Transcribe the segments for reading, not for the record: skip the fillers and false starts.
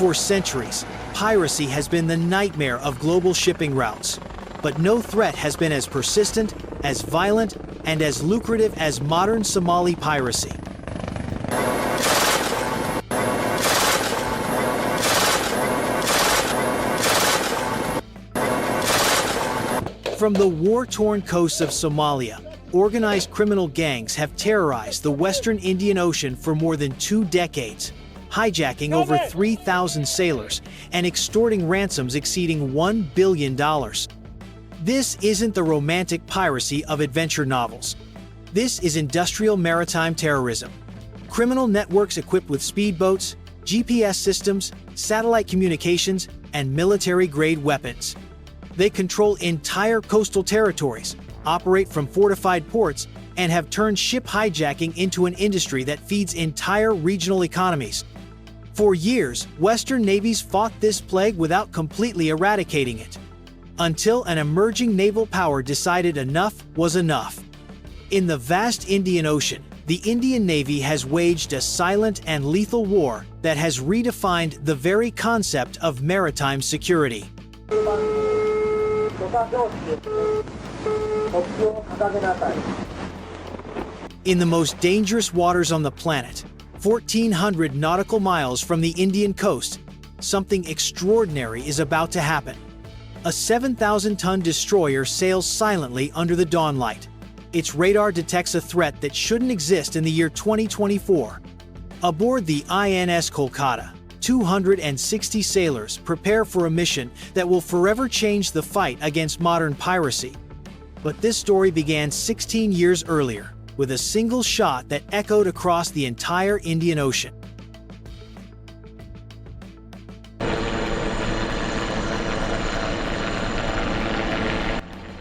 For centuries, piracy has been the nightmare of global shipping routes. But no threat has been as persistent, as violent, and as lucrative as modern Somali piracy. From the war-torn coasts of Somalia, organized criminal gangs have terrorized the Western Indian Ocean for more than 2 decades, hijacking over 3,000 sailors and extorting ransoms exceeding $1 billion. This isn't the romantic piracy of adventure novels. This is industrial maritime terrorism. Criminal networks equipped with speedboats, GPS systems, satellite communications, and military-grade weapons. They control entire coastal territories, operate from fortified ports, and have turned ship hijacking into an industry that feeds entire regional economies. For years, Western navies fought this plague without completely eradicating it, until an emerging naval power decided enough was enough. In the vast Indian Ocean, the Indian Navy has waged a silent and lethal war that has redefined the very concept of maritime security. In the most dangerous waters on the planet, 1,400 nautical miles from the Indian coast, something extraordinary is about to happen. A 7,000-ton destroyer sails silently under the dawnlight. Its radar detects a threat that shouldn't exist in the year 2024. Aboard the INS Kolkata, 260 sailors prepare for a mission that will forever change the fight against modern piracy. But this story began 16 years earlier, with a single shot that echoed across the entire Indian Ocean.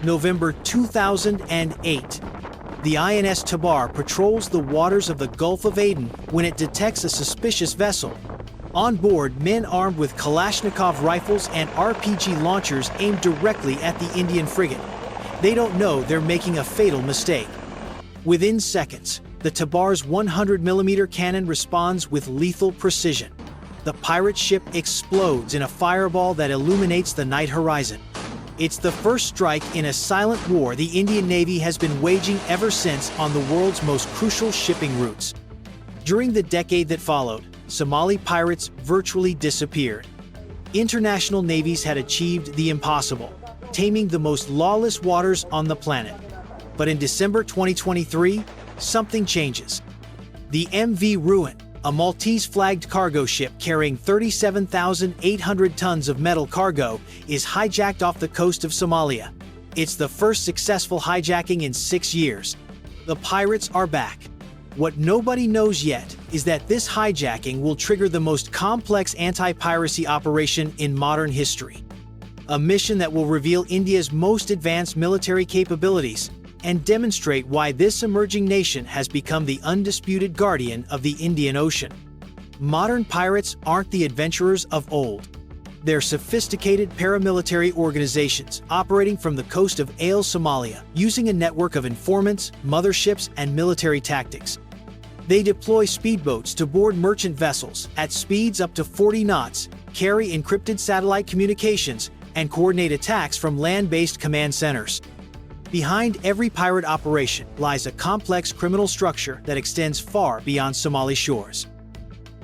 November 2008. The INS Tabar patrols the waters of the Gulf of Aden when it detects a suspicious vessel. On board, men armed with Kalashnikov rifles and RPG launchers aim directly at the Indian frigate. They don't know they're making a fatal mistake. Within seconds, the Tabar's 100mm cannon responds with lethal precision. The pirate ship explodes in a fireball that illuminates the night horizon. It's the first strike in a silent war the Indian Navy has been waging ever since on the world's most crucial shipping routes. During the decade that followed, Somali pirates virtually disappeared. International navies had achieved the impossible, taming the most lawless waters on the planet. But in December 2023, something changes. The MV Ruen, a Maltese-flagged cargo ship carrying 37,800 tons of metal cargo, is hijacked off the coast of Somalia. It's the first successful hijacking in 6 years. The pirates are back. What nobody knows yet is that this hijacking will trigger the most complex anti-piracy operation in modern history. A mission that will reveal India's most advanced military capabilities and demonstrate why this emerging nation has become the undisputed guardian of the Indian Ocean. Modern pirates aren't the adventurers of old. They're sophisticated paramilitary organizations operating from the coast of Somalia, using a network of informants, motherships, and military tactics. They deploy speedboats to board merchant vessels at speeds up to 40 knots, carry encrypted satellite communications, and coordinate attacks from land-based command centers. Behind every pirate operation lies a complex criminal structure that extends far beyond Somali shores.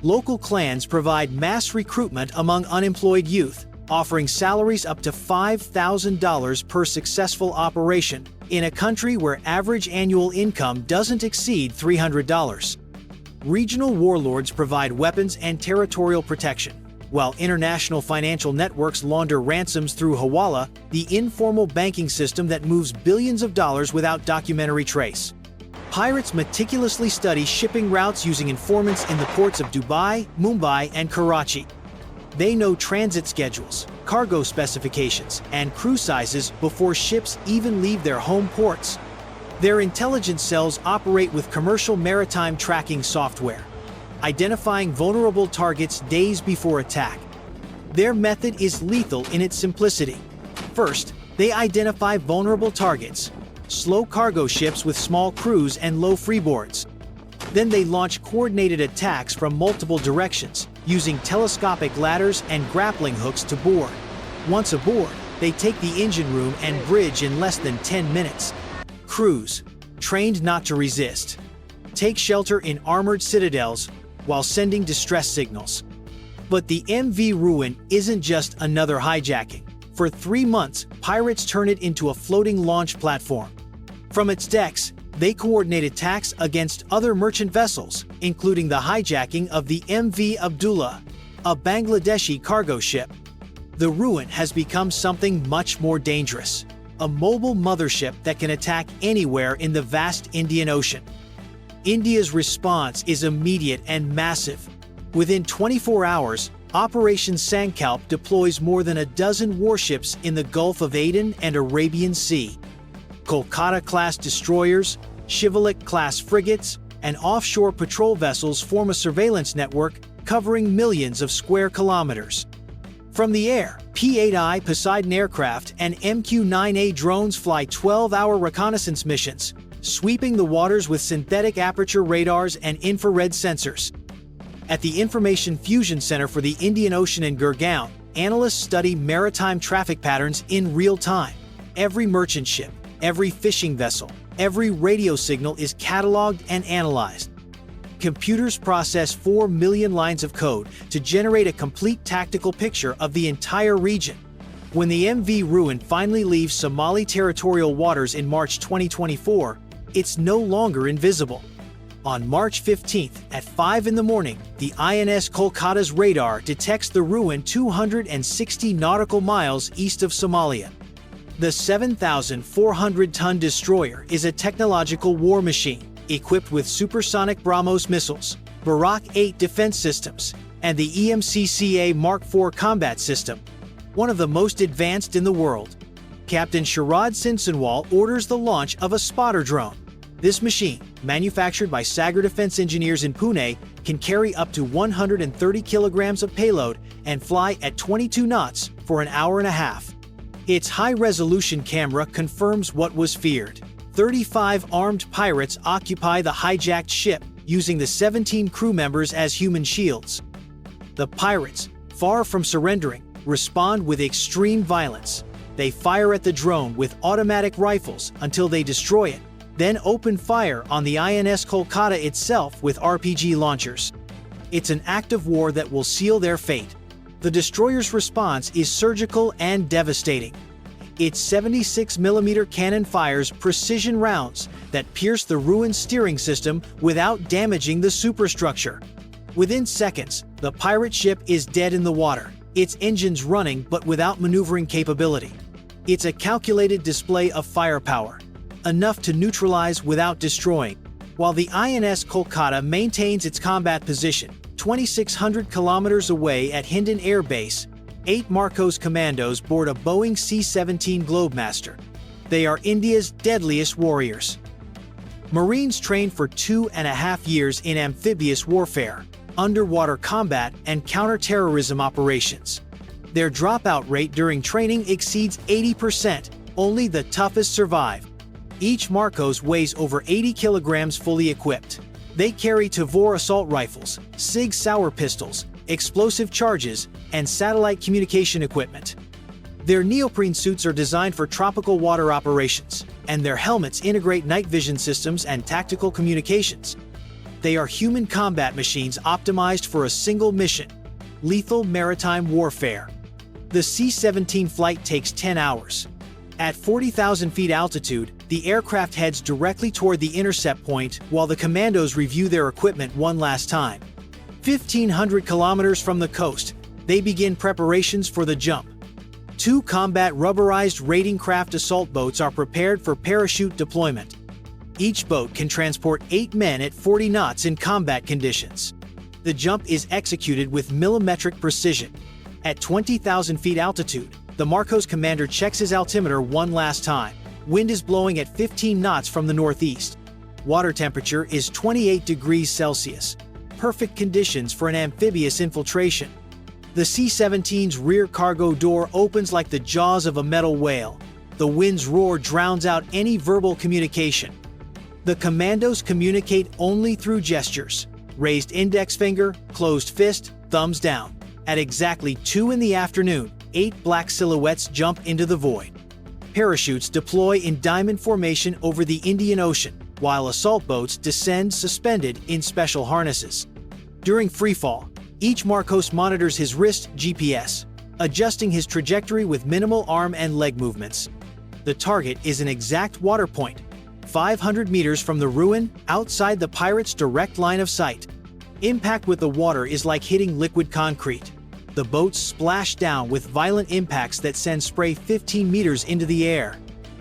Local clans provide mass recruitment among unemployed youth, offering salaries up to $5,000 per successful operation in a country where average annual income doesn't exceed $300. Regional warlords provide weapons and territorial protection, while international financial networks launder ransoms through Hawala, the informal banking system that moves billions of dollars without documentary trace. Pirates meticulously study shipping routes using informants in the ports of Dubai, Mumbai, and Karachi. They know transit schedules, cargo specifications, and crew sizes before ships even leave their home ports. Their intelligence cells operate with commercial maritime tracking software, identifying vulnerable targets days before attack. Their method is lethal in its simplicity. First, they identify vulnerable targets, slow cargo ships with small crews and low freeboards. Then they launch coordinated attacks from multiple directions, using telescopic ladders and grappling hooks to board. Once aboard, they take the engine room and bridge in less than 10 minutes. Crews, trained not to resist, take shelter in armored citadels while sending distress signals. But the MV Ruen isn't just another hijacking. For 3 months, pirates turn it into a floating launch platform. From its decks, they coordinate attacks against other merchant vessels, including the hijacking of the MV Abdullah, a Bangladeshi cargo ship. The Ruen has become something much more dangerous, a mobile mothership that can attack anywhere in the vast Indian Ocean. India's response is immediate and massive. Within 24 hours, Operation Sankalp deploys more than a dozen warships in the Gulf of Aden and Arabian Sea. Kolkata-class destroyers, Shivalik-class frigates, and offshore patrol vessels form a surveillance network covering millions of square kilometers. From the air, P-8I Poseidon aircraft and MQ-9A drones fly 12-hour reconnaissance missions, sweeping the waters with synthetic aperture radars and infrared sensors. At the Information Fusion Center for the Indian Ocean in Gurgaon, analysts study maritime traffic patterns in real time. Every merchant ship, every fishing vessel, every radio signal is cataloged and analyzed. Computers process 4 million lines of code to generate a complete tactical picture of the entire region. When the MV Ruen finally leaves Somali territorial waters in March 2024, it's no longer invisible. On March 15th at 5 in the morning, the INS Kolkata's radar detects the Ruen 260 nautical miles east of Somalia. The 7,400-ton destroyer is a technological war machine, equipped with supersonic BrahMos missiles, Barak 8 defense systems, and the EMCCA Mark IV combat system, one of the most advanced in the world. Captain Sharad Sinsanwal orders the launch of a spotter drone. This machine, manufactured by Sagar Defense Engineers in Pune, can carry up to 130 kilograms of payload and fly at 22 knots for an hour and a half. Its high-resolution camera confirms what was feared. 35 armed pirates occupy the hijacked ship, using the 17 crew members as human shields. The pirates, far from surrendering, respond with extreme violence. They fire at the drone with automatic rifles until they destroy it, then open fire on the INS Kolkata itself with RPG launchers. It's an act of war that will seal their fate. The destroyer's response is surgical and devastating. Its 76mm cannon fires precision rounds that pierce the Ruen steering system without damaging the superstructure. Within seconds, the pirate ship is dead in the water, its engines running but without maneuvering capability. It's a calculated display of firepower, enough to neutralize without destroying. While the INS Kolkata maintains its combat position, 2,600 kilometers away at Hindon Air Base, 8 Marcos commandos board a Boeing C-17 Globemaster. They are India's deadliest warriors. Marines train for 2.5 years in amphibious warfare, underwater combat, and counter-terrorism operations. Their dropout rate during training exceeds 80%. Only the toughest survive. Each Marcos weighs over 80 kilograms fully equipped. They carry Tavor assault rifles, Sig Sauer pistols, explosive charges, and satellite communication equipment. Their neoprene suits are designed for tropical water operations, and their helmets integrate night vision systems and tactical communications. They are human combat machines optimized for a single mission: lethal maritime warfare. The C-17 flight takes 10 hours. At 40,000 feet altitude, the aircraft heads directly toward the intercept point while the commandos review their equipment one last time. 1,500 kilometers from the coast, they begin preparations for the jump. 2 combat rubberized raiding craft assault boats are prepared for parachute deployment. Each boat can transport 8 men at 40 knots in combat conditions. The jump is executed with millimetric precision. At 20,000 feet altitude, the Marcos commander checks his altimeter one last time. Wind is blowing at 15 knots from the northeast. Water temperature is 28 degrees Celsius. Perfect conditions for an amphibious infiltration. The C-17's rear cargo door opens like the jaws of a metal whale. The wind's roar drowns out any verbal communication. The commandos communicate only through gestures. raised index finger, closed fist, thumbs down. At exactly 2 in the afternoon, 8 black silhouettes jump into the void. Parachutes deploy in diamond formation over the Indian Ocean, while assault boats descend suspended in special harnesses. During freefall, each Marcos monitors his wrist GPS, adjusting his trajectory with minimal arm and leg movements. The target is an exact water point, 500 meters from the Ruen, outside the pirates' direct line of sight. Impact with the water is like hitting liquid concrete. The boats splash down with violent impacts that send spray 15 meters into the air.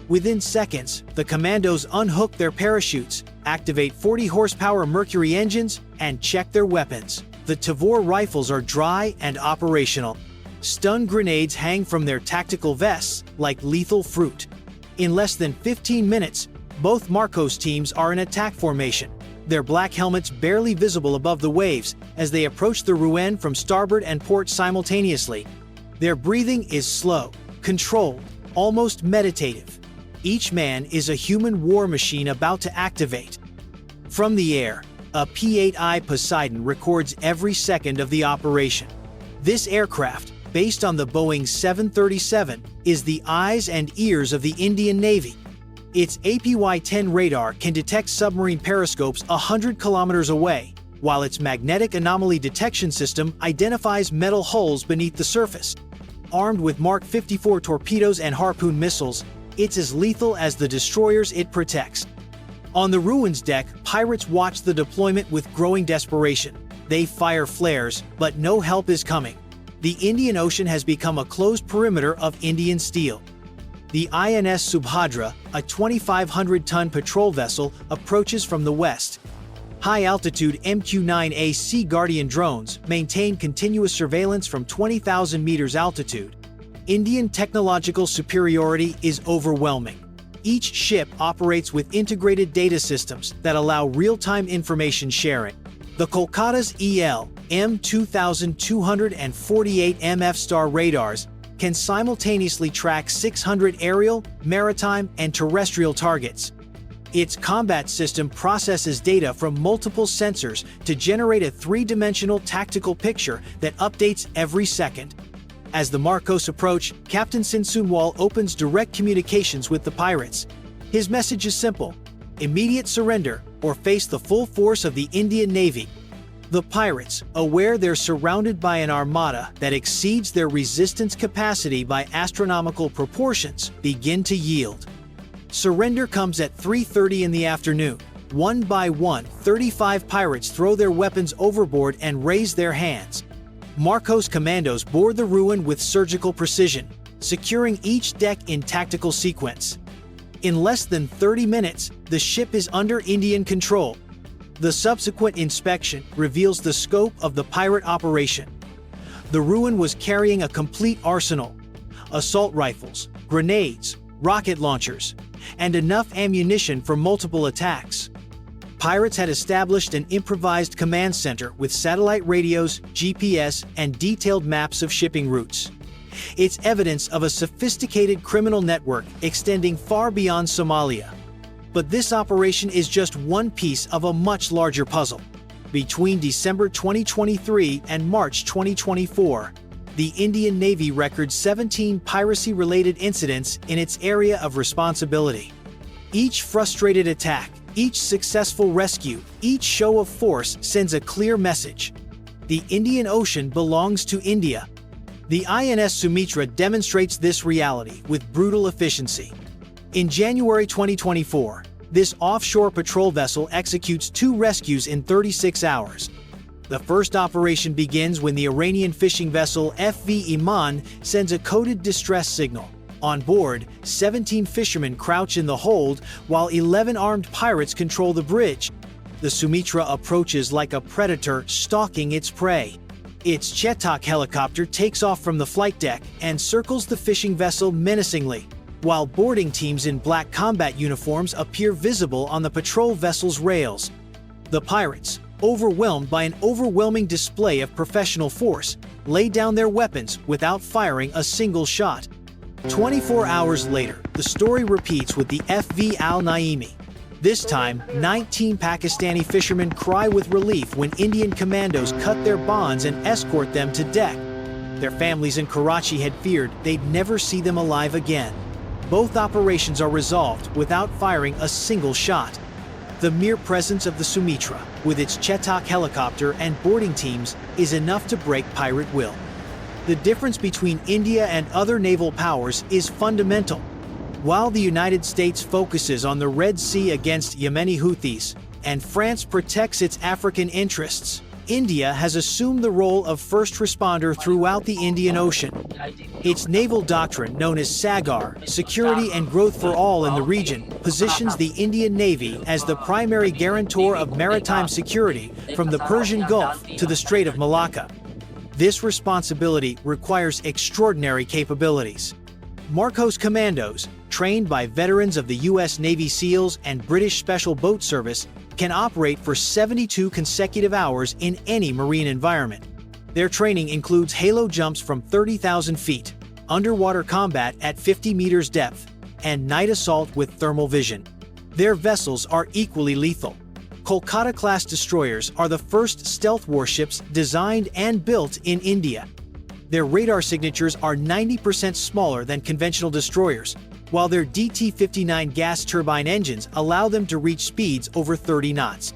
Within seconds, the commandos unhook their parachutes, activate 40 horsepower Mercury engines, and check their weapons. The Tavor rifles are dry and operational. Stun grenades hang from their tactical vests like lethal fruit. In less than 15 minutes, both Marcos teams are in attack formation, their black helmets barely visible above the waves as they approach the Ruen from starboard and port simultaneously. Their breathing is slow, controlled, almost meditative. Each man is a human war machine about to activate. From the air, a P-8I Poseidon records every second of the operation. This aircraft, based on the Boeing 737, is the eyes and ears of the Indian Navy. Its APY-10 radar can detect submarine periscopes 100 kilometers away, while its magnetic anomaly detection system identifies metal holes beneath the surface. Armed with Mark 54 torpedoes and Harpoon missiles, it's as lethal as the destroyers it protects. On the Ruen's deck, pirates watch the deployment with growing desperation. They fire flares, but no help is coming. The Indian Ocean has become a closed perimeter of Indian steel. The INS Subhadra, a 2,500-ton patrol vessel, approaches from the west. High-altitude MQ-9A Sea Guardian drones maintain continuous surveillance from 20,000 meters altitude. Indian technological superiority is overwhelming. Each ship operates with integrated data systems that allow real-time information sharing. The Kolkata's M2248 MF-STAR radars can simultaneously track 600 aerial, maritime, and terrestrial targets. Its combat system processes data from multiple sensors to generate a three-dimensional tactical picture that updates every second. As the Marcos approach, Captain Sinsunwal opens direct communications with the pirates. His message is simple: immediate surrender or face the full force of the Indian Navy. The pirates, aware they're surrounded by an armada that exceeds their resistance capacity by astronomical proportions, begin to yield. Surrender comes at 3:30 in the afternoon. One by one, 35 pirates throw their weapons overboard and raise their hands. Marcos commandos board the Ruen with surgical precision, securing each deck in tactical sequence. In less than 30 minutes, the ship is under Indian control. The subsequent inspection reveals the scope of the pirate operation. The Ruen was carrying a complete arsenal: assault rifles, grenades, rocket launchers, and enough ammunition for multiple attacks. Pirates had established an improvised command center with satellite radios, GPS, and detailed maps of shipping routes. It's evidence of a sophisticated criminal network extending far beyond Somalia. But this operation is just one piece of a much larger puzzle. Between December 2023 and March 2024, the Indian Navy records 17 piracy-related incidents in its area of responsibility. Each frustrated attack, each successful rescue, each show of force sends a clear message: the Indian Ocean belongs to India. The INS Sumitra demonstrates this reality with brutal efficiency. In January 2024, this offshore patrol vessel executes 2 rescues in 36 hours. The first operation begins when the Iranian fishing vessel MV Ruen sends a coded distress signal. On board, 17 fishermen crouch in the hold while 11 armed pirates control the bridge. The Sumitra approaches like a predator stalking its prey. Its Chetak helicopter takes off from the flight deck and circles the fishing vessel menacingly, while boarding teams in black combat uniforms appear visible on the patrol vessel's rails. The pirates, overwhelmed by an overwhelming display of professional force, lay down their weapons without firing a single shot. 24 hours later, the story repeats with the MV Al Naimi. This time, 19 Pakistani fishermen cry with relief when Indian commandos cut their bonds and escort them to deck. Their families in Karachi had feared they'd never see them alive again. Both operations are resolved without firing a single shot. The mere presence of the Sumitra, with its Chetak helicopter and boarding teams, is enough to break pirate will. The difference between India and other naval powers is fundamental. While the United States focuses on the Red Sea against Yemeni Houthis, and France protects its African interests, India has assumed the role of first responder throughout the Indian Ocean. Its naval doctrine, known as SAGAR, Security and Growth for All in the region, positions the Indian Navy as the primary guarantor of maritime security from the Persian Gulf to the Strait of Malacca. This responsibility requires extraordinary capabilities. Marcos Commandos, trained by veterans of the U.S. Navy SEALs and British Special Boat Service, can operate for 72 consecutive hours in any marine environment. Their training includes halo jumps from 30,000 feet, underwater combat at 50 meters depth, and night assault with thermal vision. Their vessels are equally lethal. Kolkata-class destroyers are the first stealth warships designed and built in India. Their radar signatures are 90% smaller than conventional destroyers, while their DT-59 gas turbine engines allow them to reach speeds over 30 knots.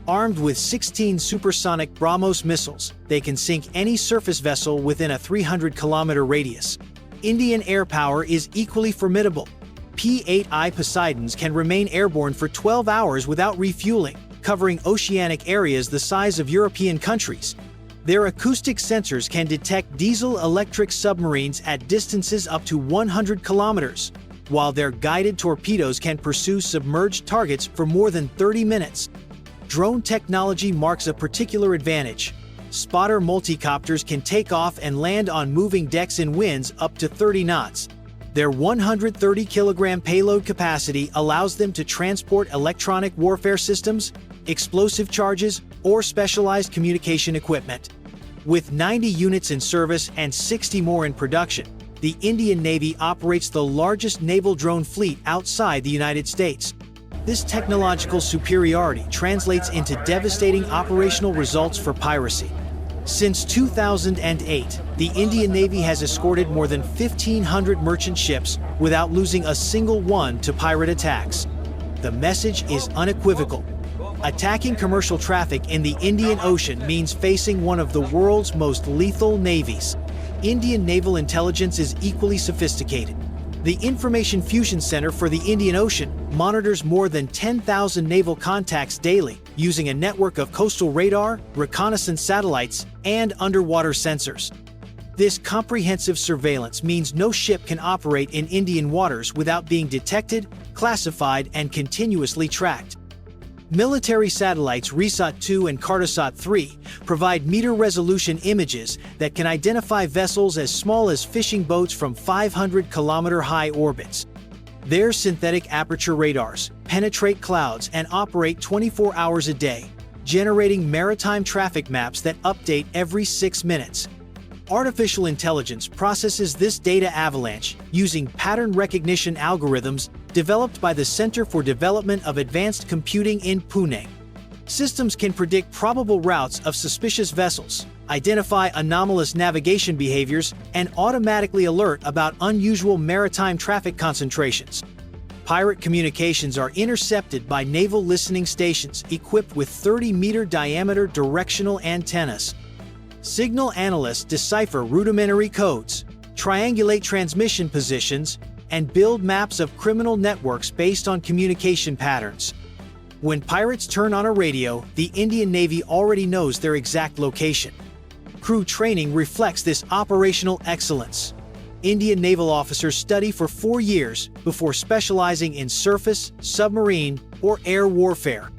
Armed with 16 supersonic BrahMos missiles, they can sink any surface vessel within a 300-kilometer radius. Indian air power is equally formidable. P-8I Poseidons can remain airborne for 12 hours without refueling, covering oceanic areas the size of European countries. Their acoustic sensors can detect diesel-electric submarines at distances up to 100 kilometers, while their guided torpedoes can pursue submerged targets for more than 30 minutes. Drone technology marks a particular advantage. Spotter multicopters can take off and land on moving decks in winds up to 30 knots. Their 130-kilogram payload capacity allows them to transport electronic warfare systems, explosive charges, or specialized communication equipment. With 90 units in service and 60 more in production, the Indian Navy operates the largest naval drone fleet outside the United States. This technological superiority translates into devastating operational results for piracy. Since 2008, the Indian Navy has escorted more than 1,500 merchant ships without losing a single one to pirate attacks. The message is unequivocal. Attacking commercial traffic in the Indian Ocean means facing one of the world's most lethal navies. Indian naval intelligence is equally sophisticated. The Information Fusion Center for the Indian Ocean monitors more than 10,000 naval contacts daily using a network of coastal radar, reconnaissance satellites, and underwater sensors. This comprehensive surveillance means no ship can operate in Indian waters without being detected, classified, and continuously tracked. Military satellites RISAT-2 and Cartosat-3 provide meter-resolution images that can identify vessels as small as fishing boats from 500-kilometer-high orbits. Their synthetic aperture radars penetrate clouds and operate 24 hours a day, generating maritime traffic maps that update every 6 minutes. Artificial intelligence processes this data avalanche using pattern recognition algorithms developed by the Center for Development of Advanced Computing in Pune. Systems can predict probable routes of suspicious vessels, identify anomalous navigation behaviors, and automatically alert about unusual maritime traffic concentrations. Pirate communications are intercepted by naval listening stations equipped with 30-meter diameter directional antennas. Signal analysts decipher rudimentary codes, triangulate transmission positions, and build maps of criminal networks based on communication patterns. When pirates turn on a radio, the Indian Navy already knows their exact location. Crew training reflects this operational excellence. Indian naval officers study for 4 years before specializing in surface, submarine, or air warfare.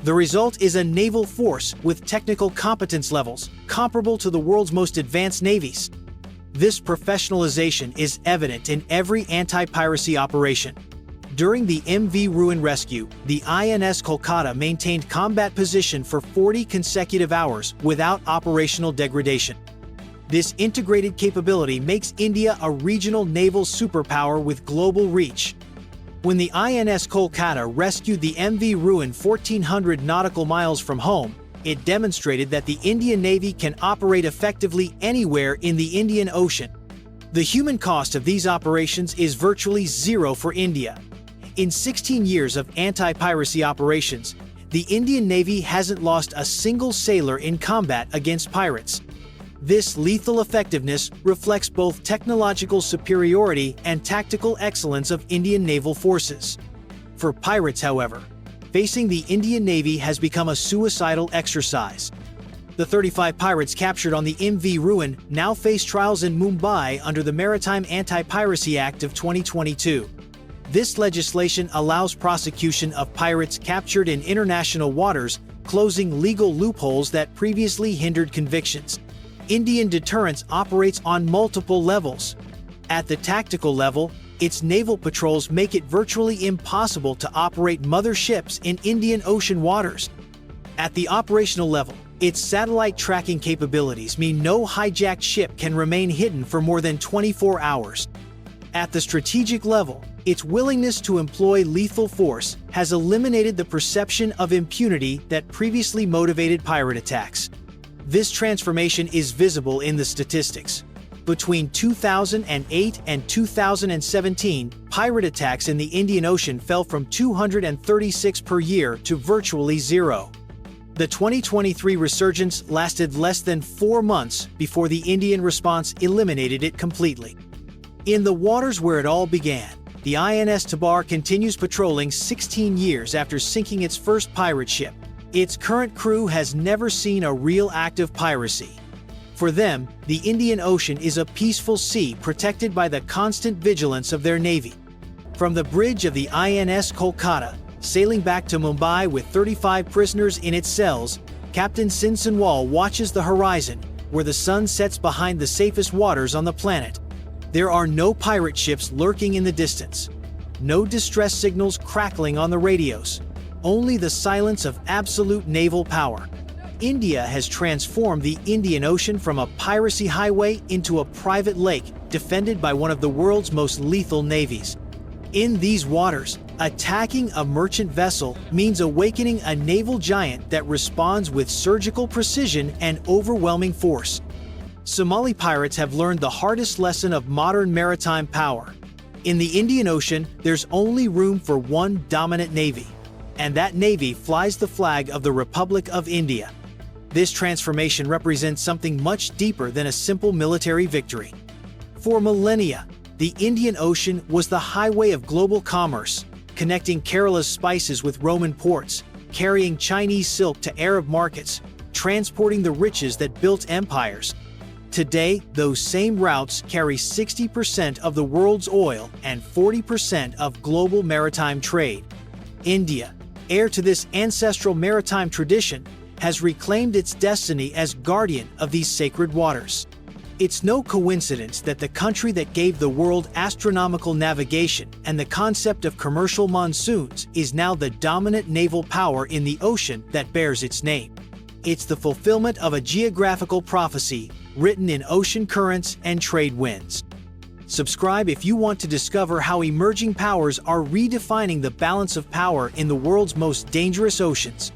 The result is a naval force with technical competence levels comparable to the world's most advanced navies. This professionalization is evident in every anti-piracy operation. During the MV Ruen rescue, the INS Kolkata maintained combat position for 40 consecutive hours without operational degradation. This integrated capability makes India a regional naval superpower with global reach. When the INS Kolkata rescued the MV Ruen 1,400 nautical miles from home, it demonstrated that the Indian Navy can operate effectively anywhere in the Indian Ocean. The human cost of these operations is virtually zero for India. In 16 years of anti-piracy operations, the Indian Navy hasn't lost a single sailor in combat against pirates. This lethal effectiveness reflects both technological superiority and tactical excellence of Indian naval forces. For pirates, however, facing the Indian Navy has become a suicidal exercise. The 35 pirates captured on the MV Ruen now face trials in Mumbai under the Maritime Anti-Piracy Act of 2022. This legislation allows prosecution of pirates captured in international waters, closing legal loopholes that previously hindered convictions. Indian deterrence operates on multiple levels. At the tactical level, its naval patrols make it virtually impossible to operate mother ships in Indian Ocean waters. At the operational level, its satellite tracking capabilities mean no hijacked ship can remain hidden for more than 24 hours. At the strategic level, its willingness to employ lethal force has eliminated the perception of impunity that previously motivated pirate attacks. This transformation is visible in the statistics. Between 2008 and 2017, pirate attacks in the Indian Ocean fell from 236 per year to virtually zero. The 2023 resurgence lasted less than 4 months before the Indian response eliminated it completely. In the waters where it all began, the INS Tabar continues patrolling 16 years after sinking its first pirate ship. Its current crew has never seen a real act of piracy. For them, the Indian Ocean is a peaceful sea protected by the constant vigilance of their navy. From the bridge of the INS Kolkata, sailing back to Mumbai with 35 prisoners in its cells, Captain Sin Sanwal watches the horizon, where the sun sets behind the safest waters on the planet. There are no pirate ships lurking in the distance. No distress signals crackling on the radios. Only the silence of absolute naval power. India has transformed the Indian Ocean from a piracy highway into a private lake defended by one of the world's most lethal navies. In these waters, attacking a merchant vessel means awakening a naval giant that responds with surgical precision and overwhelming force. Somali pirates have learned the hardest lesson of modern maritime power. In the Indian Ocean, there's only room for one dominant navy, and that navy flies the flag of the Republic of India. This transformation represents something much deeper than a simple military victory. For millennia, the Indian Ocean was the highway of global commerce, connecting Kerala's spices with Roman ports, carrying Chinese silk to Arab markets, transporting the riches that built empires. Today, those same routes carry 60% of the world's oil and 40% of global maritime trade. India, heir to this ancestral maritime tradition, has reclaimed its destiny as guardian of these sacred waters. It's no coincidence that the country that gave the world astronomical navigation and the concept of commercial monsoons is now the dominant naval power in the ocean that bears its name. It's the fulfillment of a geographical prophecy written in ocean currents and trade winds. Subscribe if you want to discover how emerging powers are redefining the balance of power in the world's most dangerous oceans.